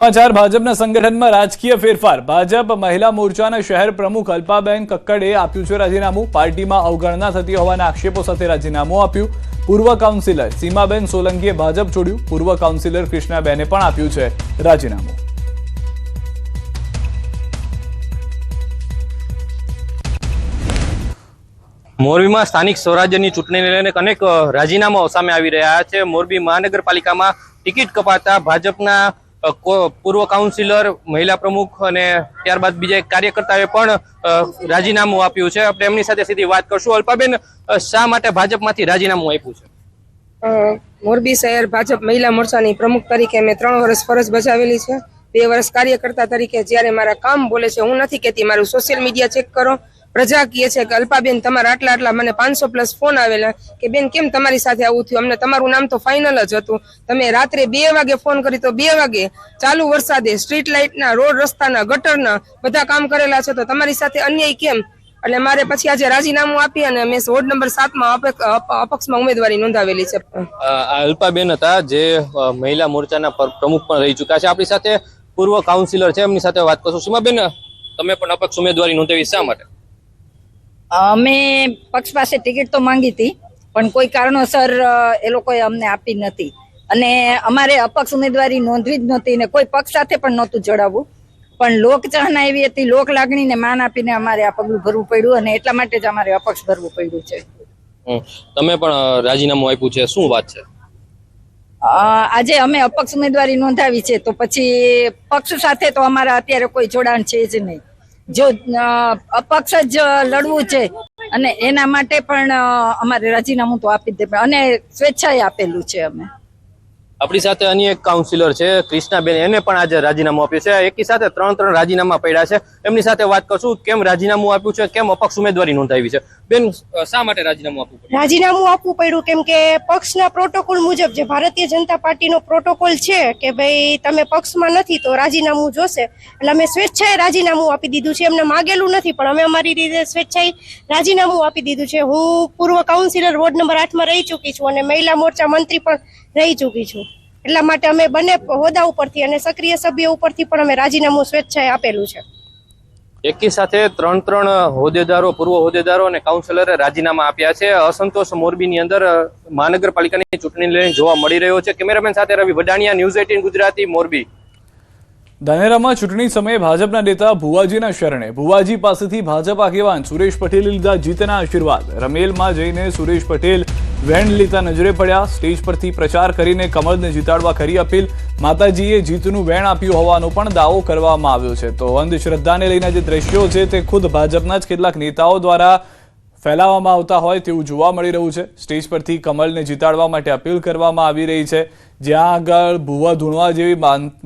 સમાચાર ભાજપના સંગઠનમાં રાજકીય ફેરફાર। ભાજપ મહિલા મોરચાના શહેર પ્રમુખ અલ્પાબેન કક્કડે આપ્યું છે રાજીનામું। પાર્ટીમાં અવગણના થતી હોવાના આક્ષેપો સાથે રાજીનામું આપ્યું। પૂર્વ કાઉન્સિલર સીમાબેન સોલંકીએ ભાજપ છોડ્યું। પૂર્વ કાઉન્સિલર કૃષ્ણાબેને પણ આપ્યું છે રાજીનામું। મોરબીમાં સ્થાનિક સ્વરાજ્યની ચૂંટણીને લઈને અનેક રાજીનામાઓ સામે આવી રહ્યા છે। મોરબી મહાનગરપાલિકામાં ટિકિટ કપાતા ભાજપના પૂર્વ કાઉન્સિલર, મહિલા પ્રમુખ અને ત્યારબાદ બીજા એક કાર્યકર્તાએ પણ રાજીનામું આપ્યું છે। આપણે એમની સાથે સીધી વાત કરશું। અલ્પાબેન, શા માટે ભાજપમાંથી રાજીનામું આપ્યું છે? મોરબી શહેર ભાજપ મહિલા મોરચાની પ્રમુખ તરીકે મેં 3 વર્ષ ફરજ બજાવેલી છે। 2 વર્ષ કાર્યકર્તા તરીકે જ્યારે મારા કામ બોલે છે, હું નથી કહેતી, મારું સોશિયલ મીડિયા ચેક કરો। પ્રજા કહે છે કે અલ્પાબેન તમારા આટલા મને 500+ ફોન આવેલા કે બેન કેમ તમારી સાથે આવું થયું, અમને તમારું નામ તો ફાઇનલ જ હતું, તમે રાત્રે 2 વાગે ફોન કરી તો 2 વાગે ચાલુ વરસાદે સ્ટ્રીટ લાઇટના, રોડ રસ્તાના, ગટરના બધા કામ કરેલા છે, તો તમારી સાથે અન્યાય કેમ? એટલે મારે પછી આજે રાજીનામું આપી અને મેં વોર્ડ નંબર 7માં અપક્ષમાં ઉમેદવારી નોંધાવેલી છે। અલ્પાબેન હતા જે મહિલા મોરચાના પ્રમુખ પણ રહી ચુક્યા છે। આપણી સાથે પૂર્વ કાઉન્સિલર છે, એમની સાથે વાત કરશું। સીમાબેન, તમે પણ અપક્ષ ઉમેદવારી નોંધાવી, શા માટે? અમે પક્ષ પાસે ટિકિટ તો માંગી હતી, પણ કોઈ કારણોસર એ લોકોએ અમને આપી નથી અને અમારે અપક્ષ ઉમેદવારી નોંધવી જ નહોતી ને કોઈ પક્ષ સાથે પણ નહોતું જોડાવવું, પણ લોકચાહના એવી હતી, લોક લાગણીને માન આપીને અમારે આ પગલું ભરવું પડ્યું અને એટલા માટે જ અમારે અપક્ષ ભરવું પડ્યું છે। તમે પણ રાજીનામું આપ્યું છે, શું વાત છે? આજે અમે અપક્ષ ઉમેદવારી નોંધાવી છે, તો પછી પક્ષ સાથે તો અમારા અત્યારે કોઈ જોડાણ છે જ નહીં। જો અપક્ષ જ લડવું છે અને એના માટે પણ અમારે રાજીનામું તો આપી દે અને સ્વેચ્છાએ આપેલું છે અમે। આપણી સાથે અન્ય એક કાઉન્સિલર છે કૃષ્ણાબેન, એને પણ આજે રાજીનામું આપ્યું છે। એકી સાથે 3 રાજીનામા પડ્યા છે, એમની સાથે વાત કરશું। કેમ રાજીનામું આપ્યું છે, કેમ અપક્ષ ઉમેદવારી નોંધાવી છે? બેન, શા માટે રાજીનામું આપવું પડ્યું? રાજીનામું આપવું પડ્યું કેમ કે પક્ષના પ્રોટોકોલ મુજબ, જે ભારતીય જનતા પાર્ટીનો પ્રોટોકોલ છે કે ભાઈ તમે પક્ષમાં નથી તો રાજીનામું જોશે, એટલે અમે સ્વેચ્છાએ રાજીનામું આપી દીધું છે। એમને માગેલું નથી, પણ અમે અમારી રીતે સ્વેચ્છાએ રાજીનામું આપી દીધું છે। હું પૂર્વ કાઉન્સિલર વોર્ડ નંબર 8માં રહી ચૂકી છું અને મહિલા મોરચા મંત્રી પણ રહી ચૂકી છું, એટલા માટે અમે બંને હોદ્દા ઉપરથી અને સક્રિય સભ્ય ઉપરથી પણ અમે રાજીનામું સ્વેચ્છાએ આપેલું છે। એકી સાથે 3 હોદ્દેદારો, પૂર્વ હોદ્દેદારો અને કાઉન્સિલરે રાજીનામા આપ્યા છે। અસંતોષ મોરબીની અંદર મહાનગરપાલિકાની ચૂંટણી લઈને જોવા મળી રહ્યો છે। કેમેરામેન સાથે રવિ વડાણિયા, ન્યૂઝ 18 ગુજરાતી, મોરબી। ધાનેરામાં ચૂંટણી સમયે ભાજપના નેતા ભુવાજીના શરણે। ભુવાજી પાસેથી ભાજપ આગેવાન સુરેશ પટેલે લીધા જીતના આશીર્વાદ। રમેલમાં જઈને સુરેશ પટેલ વેણ લેતા નજરે પડ્યા। સ્ટેજ પરથી પ્રચાર કરીને કમળને જીતાડવા કરી અપીલ। માતાજીએ જીતનું વેણ આપ્યું હોવાનો પણ દાવો કરવામાં આવ્યો છે। તો અંધશ્રદ્ધાને લઈને જે દ્રશ્યો છે તે ખુદ ભાજપના જ કેટલાક નેતાઓ દ્વારા ફેલાવવામાં આવતા હોય તેવું જોવા મળી રહ્યું છે। સ્ટેજ પરથી કમળને જીતાડવા માટે અપીલ કરવામાં આવી રહી છે। જ્યાં આગળ ભૂવા ધૂણવા જેવી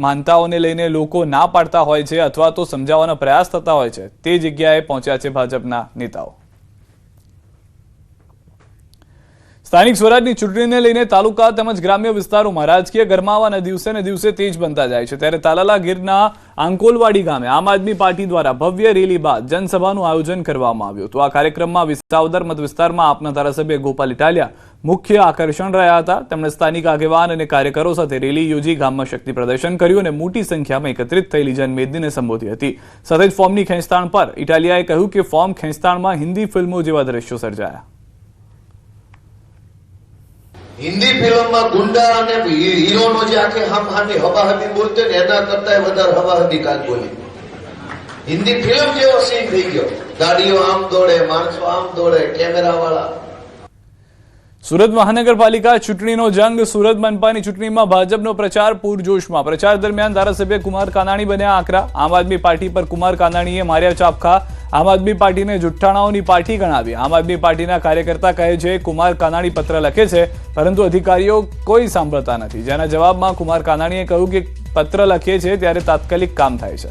માનતાઓને લઈને લોકો ના પાડતા હોય છે અથવા તો સમજાવવાનો પ્રયાસ થતા હોય છે, તે જગ્યાએ પહોંચ્યા છે ભાજપના નેતાઓ। સ્થાનિક સ્વરાજની ચૂંટણીને લઈને તાલુકા તેમજ ગ્રામ્ય વિસ્તારોમાં રાજકીય ગરમાવાના દિવસે ને દિવસે તેજ બનતા જાય છે। ત્યારે તાલાલા ગીરના આંકોલવાડી ગામે આમ આદમી પાર્ટી દ્વારા ભવ્ય રેલી બાદ જનસભાનું આયોજન કરવામાં આવ્યું। તો આ કાર્યક્રમમાં વિસાવદર મત વિસ્તારમાં આપના ધારાસભ્ય ગોપાલ ઇટાલિયા મુખ્ય આકર્ષણ રહ્યા હતા। તેમણે સ્થાનિક આગેવાન અને કાર્યકરો સાથે રેલી યોજી ગામમાં શક્તિ પ્રદર્શન કર્યું અને મોટી સંખ્યામાં એકત્રિત થયેલી જનમેદનીને સંબોધી હતી। સાથે જ ફોર્મની ખેંચતાણ પર ઇટાલિયાએ કહ્યું કે ફોર્મ ખેંચતાણમાં હિન્દી ફિલ્મો જેવા દ્રશ્યો સર્જાયા। हिंदी फिल्म में गुंडा અને હીરોનો જે આખે હામહામી હવાહદી બોલતે ને એના કરતા વધારે હવાહદી કાલ બોલી। હિન્દી ફિલ્મ જેવો સીન થઈ ગયો। ગાડીઓ આમ દોડે, માણસો આમ દોડે, કેમેરા વાળા। સુરત મહાનગરપાલિકા ચૂંટણીનો જંગ। સુરત મનપાની ચૂંટણીમાં ભાજપનો પ્રચાર પૂરજોશમાં। પ્રચાર દરમિયાન ધારાસભ્ય કુમાર કાનાણી બન્યા આકરા। આમ આદમી પાર્ટી પર કુમાર કાનાણીએ માર્યા ચાપખા। આમ આદમી પાર્ટીને જુઠ્ઠાણાઓની પાર્ટી ગણાવી। આમ આદમી પાર્ટીના કાર્યકર્તા કહે છે કુમાર કાનાણી પત્ર લખે છે પરંતુ અધિકારીઓ કોઈ સાંભળતા નથી, જેના જવાબમાં કુમાર કાનાણીએ કહ્યું કે પત્ર લખીએ છે ત્યારે તાત્કાલિક કામ થાય છે।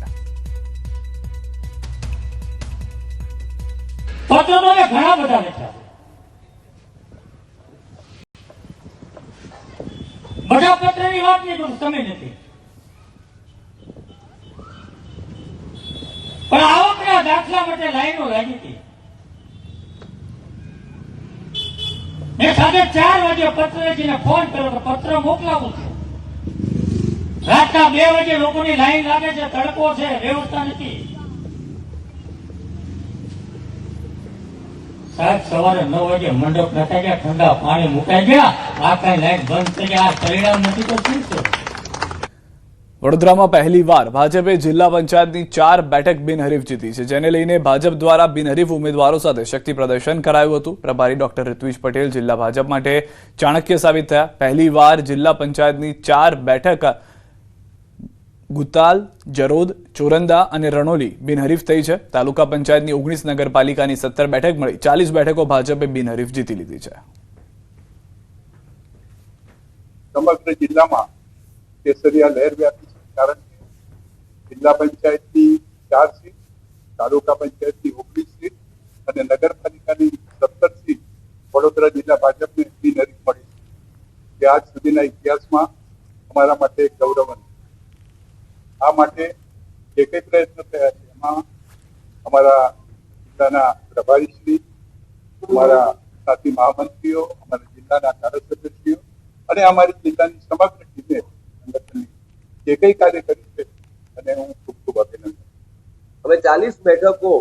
બધા પત્રની વાત નહીં કરું, તમે નથી, પણ આવકના દાખલા માટે લાઈનો લાગી હતી। મેં 4:30 વાગે પત્ર લખીને ફોન કર્યો કે પત્ર મોકલાવું છું, રાતના 2 વાગે લોકોની લાઈન લાગે છે, તડકો છે, વ્યવસ્થા નથી. સાહેબ સવારે 9 વાગે મંડપ નખાઈ ગયા, ઠંડા પાણી મુકાઈ ગયા, આ કઈ લાઈટ બંધ થઈ ગયા. આ પરિણામ નથી તો શું છે? વડોદરામાં પહેલીવાર ભાજપે જિલ્લા પંચાયતની 4 બેઠક બિનહરીફ જીતી છે, જેને લઈને ભાજપ દ્વારા બિનહરીફ ઉમેદવારો સાથે શક્તિ પ્રદર્શન કરાયું હતું. પ્રભારી ડોક્ટર ઋત્વિજ પટેલ જિલ્લા ભાજપ માટે ચાણક્ય સાબિત થયા. પહેલીવાર જિલ્લા પંચાયતની 4 બેઠક ગુતાલ, જરોદ, ચોરંદા અને રણોલી બિનહરીફ થઈ છે. તાલુકા પંચાયતની 19 નગરપાલિકાની 17 બેઠક મળી 40 બેઠકો ભાજપે બિનહરીફ જીતી લીધી છે. સમગ્ર જિલ્લામાં કેસરિયા લહેર વ્યાપી છે, કારણ કે જિલ્લા પંચાયતની 4 સીટ, તાલુકા પંચાયતની 19 સીટ અને નગરપાલિકાની 17 સીટ વડોદરા જિલ્લા ભાજપને બિનહરીફ મળી છે, જે આજ સુધીના ઇતિહાસમાં અમારા માટે એક ગૌરવ. આ માટે જે કંઈ પ્રયત્ન થયા છે એમાં અમારા જિલ્લાના પ્રભારીશ્રી, અમારા સાથી મહામંત્રીઓ, અમારા જિલ્લાના ધારાસભ્યશ્રીઓ અને અમારી જિલ્લાની સમગ્ર ટીમે સંગઠનની જે કંઈ કાર્ય કર્યું છે અને હું ખૂબ ખૂબ અભિનંદન. હવે 40 બેઠકો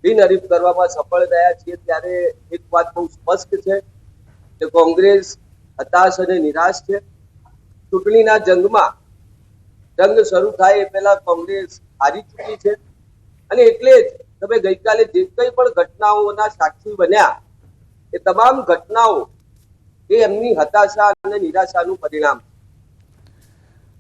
બિનહરીફ કરવામાં સફળ રહ્યા છીએ, ત્યારે એક વાત બહુ સ્પષ્ટ છે કે કોંગ્રેસ હતાશ અને નિરાશ છે. ચૂંટણીના જંગમાં જંગ શરૂ થાય એ પહેલા કોંગ્રેસ હારી ચૂકી છે અને એટલે જ તમે ગઈકાલે જે કંઈ પણ ઘટનાઓના સાક્ષી બન્યા એ તમામ ઘટનાઓ એ એમની હતાશા અને નિરાશાનું પરિણામ છે.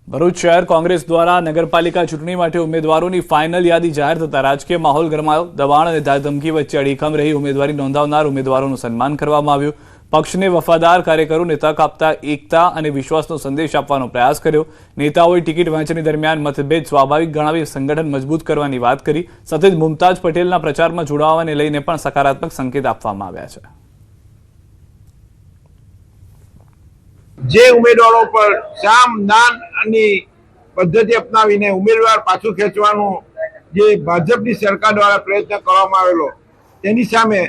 ભરૂચ શહેર કોંગ્રેસ દ્વારા નગરપાલિકા ચૂંટણી માટે ઉમેદવારોની ફાઇનલ યાદી જાહેર થતા રાજકીય માહોલ ગરમાયો. દબાણ અને ધાકધમકી વચ્ચે અડીખમ રહી ઉમેદવારી નોંધાવનાર ઉમેદવારોનું સન્માન કરવામાં આવ્યું. પક્ષને વફાદાર કાર્યકરોને તક આપતા એકતા અને વિશ્વાસનો સંદેશ આપવાનો પ્રયાસ કર્યો. નેતાઓએ ટિકિટ વહેંચણી દરમિયાન મતભેદ સ્વાભાવિક ગણાવી સંગઠન મજબૂત કરવાની વાત કરી. સાથે જ મુમતાજ પટેલના પ્રચારમાં જોડાવાને લઈને પણ સકારાત્મક સંકેત આપવામાં આવ્યા છે. જે ઉમેદવારો પર સામ દાન ની પદ્ધતિ અપનાવીને ઉમેદવાર પાછું ખેંચવાનો જે ભાજપની સરકાર દ્વારા પ્રયત્ન કરવામાં આવેલો, તેની સામે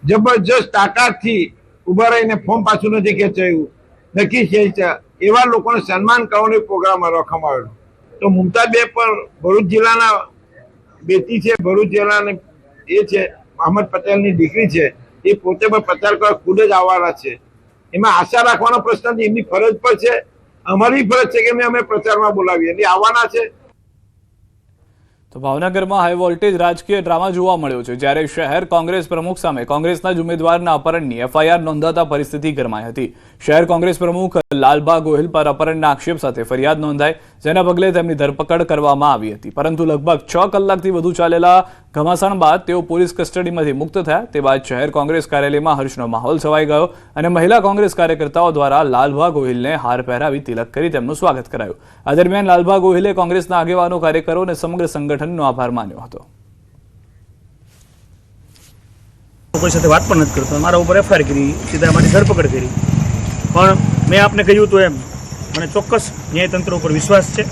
જબરજસ્ત તાકાતથી ઉભા રહીને ફોર્મ પાછું નથી ખેંચાયું, નક્કી છે એવા લોકોને સન્માન કરવાનો પ્રોગ્રામ રાખવામાં આવેલો. તો મુમતાજ પણ ભરૂચ જિલ્લાના બેટી છે, ભરૂચ જિલ્લાની એ છે, અહમદ પટેલની દીકરી છે, એ પોતે પણ પ્રચાર કરવા ખુદ જ આવવાના છે. એમાં આશા રાખવાનો પ્રશ્ન નથી, એમની ફરજ પર છે, અમારી ફરજ છે કે અમે પ્રચારમાં બોલાવીએ, એટલે આવવાના છે. તો ભાવનગરમાં હાઈ વોલ્ટેજ રાજકીય ડ્રામા જોવા મળ્યો છે, જ્યારે શહેર કોંગ્રેસ પ્રમુખ સામે કોંગ્રેસના જ ઉમેદવારના અપહરણની FIR નોંધાતા પરિસ્થિતિ ગરમાઈ હતી. શહેર કોંગ્રેસ પ્રમુખ લાલભા ગોહિલ પર અપહરણના આક્ષેપ સાથે ફરિયાદ નોંધાઈ, જેના પગલે તેમની ધરપકડ કરવામાં આવી હતી. પરંતુ લગભગ 6 કલાકથી વધુ ચાલેલા ઘમાસાણ બાદ તેઓ પોલીસ કસ્ટડીમાંથી મુક્ત થયા. તે બાદ શહેર કોંગ્રેસ કાર્યાલયમાં હર્ષનો માહોલ છવાઈ ગયો અને મહિલા કોંગ્રેસ કાર્યકર્તાઓ દ્વારા લાલભા ગોહિલને હાર પહેરાવી તિલક કરી તેમનું સ્વાગત કરાયું. આ દરમિયાન લાલભા ગોહિલે કોંગ્રેસના આગેવાનો, કાર્યકરો અને સમગ્ર સંગઠનનો આભાર માન્યો હતો. કોઈ સાથે વાત પણ નથી કરતો, મારા ઉપર FIR કરી, સીધા મારી ધરપકડ કરી. પણ મેં આપને કહ્યું હતું એમ, મને ચોક્કસ ન્યાયતંત્ર ઉપર વિશ્વાસ છે.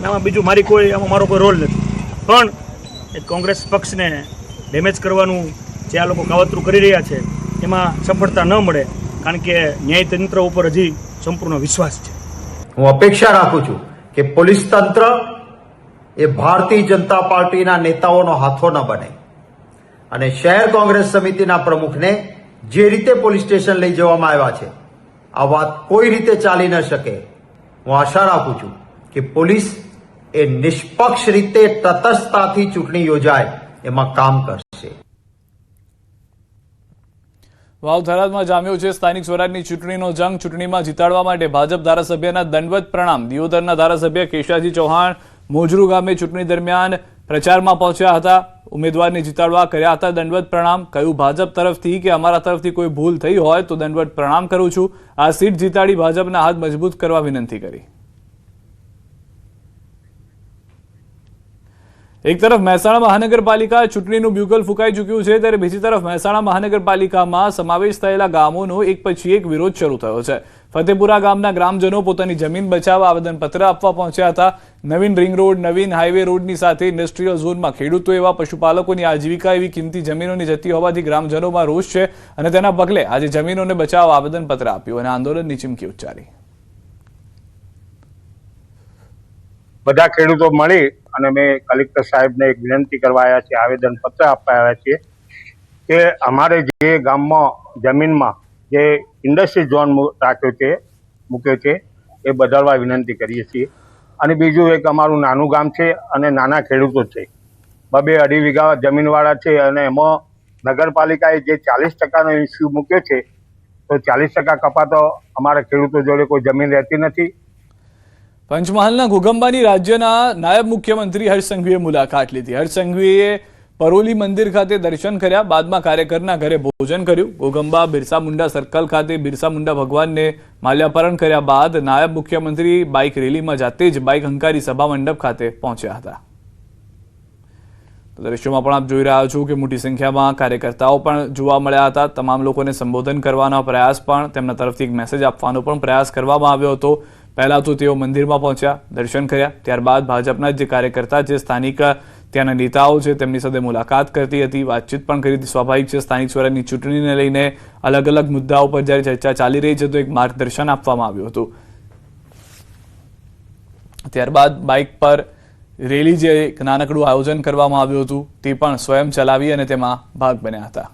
આમાં બીજું આમાં મારો કોઈ રોલ નથી. પણ એ કોંગ્રેસ પક્ષને ડેમેજ કરવાનું જે આ લોકો કાવતરું કરી રહ્યા છે એમાં સફળતા ન મળે, કારણ કે ન્યાયતંત્ર ઉપર હજી સંપૂર્ણ વિશ્વાસ છે. હું અપેક્ષા રાખું છું કે પોલીસ તંત્ર એ ભારતીય જનતા પાર્ટીના નેતાઓનો હાથો ન બને અને શહેર કોંગ્રેસ સમિતિના પ્રમુખને જે રીતે પોલીસ સ્ટેશન લઈ જવામાં આવ્યા છે, આ વાત કોઈ રીતે ચાલી ન શકે. હું આશા રાખું છું કે પોલીસ એ નિષ્પક્ષ રીતે તટસ્થતાથી ચૂંટણી યોજાય એમાં કામ કરશે. વાવ થરાદમાં જામ્યો છે સ્થાનિક સ્વરાજની ચૂંટણીનો જંગ. ચૂંટણીમાં જીતાડવા માટે ભાજપ ધારાસભ્યના દંડવત પ્રણામ. દિયોદરના ધારાસભ્ય કેશાજી ચૌહાણ મોજરૂ ગામે ચૂંટણી દરમિયાન પ્રચારમાં પહોંચ્યા હતા. ઉમેદવારને જીતાડવા કર્યા હતા દંડવત પ્રણામ. કહ્યું, ભાજપ તરફથી કે અમારા તરફથી કોઈ ભૂલ થઈ હોય તો દંડવત પ્રણામ કરું છું. આ સીટ જીતાડી ભાજપના હાથ મજબૂત કરવા વિનંતી કરી. એક તરફ મહેસાણા મહાનગરપાલિકા ચૂંટણીનું બ્યુગલ ફૂંકાઈ ચૂક્યું છે, ત્યારે બીજી તરફ મહેસાણા મહાનગરપાલિકામાં સમાવેશ થયેલા ગામોનો એક પછી એક વિરોધ શરૂ થયો છે. ફતેપુરા ગામના ગ્રામજનો પોતાની જમીન બચાવવા આવેદનપત્ર આપવા પહોંચ્યા હતા. નવીન રિંગ રોડ, નવીન હાઈવે રોડની સાથે ઇન્ડસ્ટ્રીયલ ઝોનમાં ખેડૂતો એવા પશુપાલકોની આજીવિકા એવી કિંમતી જમીનોની જતી હોવાથી ગ્રામજનોમાં રોષ છે અને તેના પગલે આજે જમીનોને બચાવવા આવેદનપત્ર આપ્યું અને આંદોલનની ચીમકી ઉચ્ચારી. બધા ખેડૂતો મળી અને મેં કલેક્ટર સાહેબને એક વિનંતી કરવા આવ્યા છીએ, આવેદનપત્ર આપવા આવ્યા છીએ કે અમારે જે ગામમાં જમીનમાં જે ઇન્ડસ્ટ્રી ઝોન મૂક્યો છે એ બદલવા વિનંતી કરીએ છીએ. અને બીજું એક અમારું નાનું ગામ છે અને નાના ખેડૂતો છે, 2-2 વીઘા જમીનવાળા છે અને એમાં નગરપાલિકાએ જે 40%નો ઇસ્યુ મૂક્યો છે તો 40% કપાતો અમારા ખેડૂતો જોડે કોઈ જમીન રહેતી નથી. પંચમહાલના ઘોગંબાની રાજ્યના નાયબ મુખ્યમંત્રી હર્ષ સંઘવીએ મુલાકાત લીધી. હર્ષ સંઘવીએ પરોલી મંદિર ખાતે દર્શન કર્યા, બાદમાં કાર્યકરના ઘરે ભોજન કર્યું. ઘોગંબા બિરસા મુંડા સર્કલ ખાતે બિરસા મુંડા ભગવાનને માલ્યાર્પણ કર્યા બાદ નાયબ મુખ્યમંત્રી બાઇક રેલીમાં જાતે જ બાઇક હંકારી સભા મંડપ ખાતે પહોંચ્યા હતા. દ્રશ્યોમાં પણ આપ જોઈ રહ્યા છો કે મોટી સંખ્યામાં કાર્યકર્તાઓ પણ જોવા મળ્યા હતા. તમામ લોકોને સંબોધન કરવાનો પ્રયાસ પણ, તેમના તરફથી એક મેસેજ આપવાનો પણ પ્રયાસ કરવામાં આવ્યો હતો. પહેલા તો તેઓ મંદિરમાં પહોંચ્યા, દર્શન કર્યા, ત્યારબાદ ભાજપના જે કાર્યકર્તા, જે સ્થાનિક ત્યાંના નેતાઓ છે તેમની સાથે મુલાકાત કરતી હતી, વાતચીત પણ કરી હતી. સ્વાભાવિક છે, સ્થાનિક સ્વરાજની ચૂંટણીને લઈને અલગ અલગ મુદ્દાઓ પર જ્યારે ચર્ચા ચાલી રહી છે તો એક માર્ગદર્શન આપવામાં આવ્યું હતું. ત્યારબાદ બાઇક પર રેલી જે એક નાનકડું આયોજન કરવામાં આવ્યું હતું તે પણ સ્વયં ચલાવી અને તેમાં ભાગ બન્યા હતા.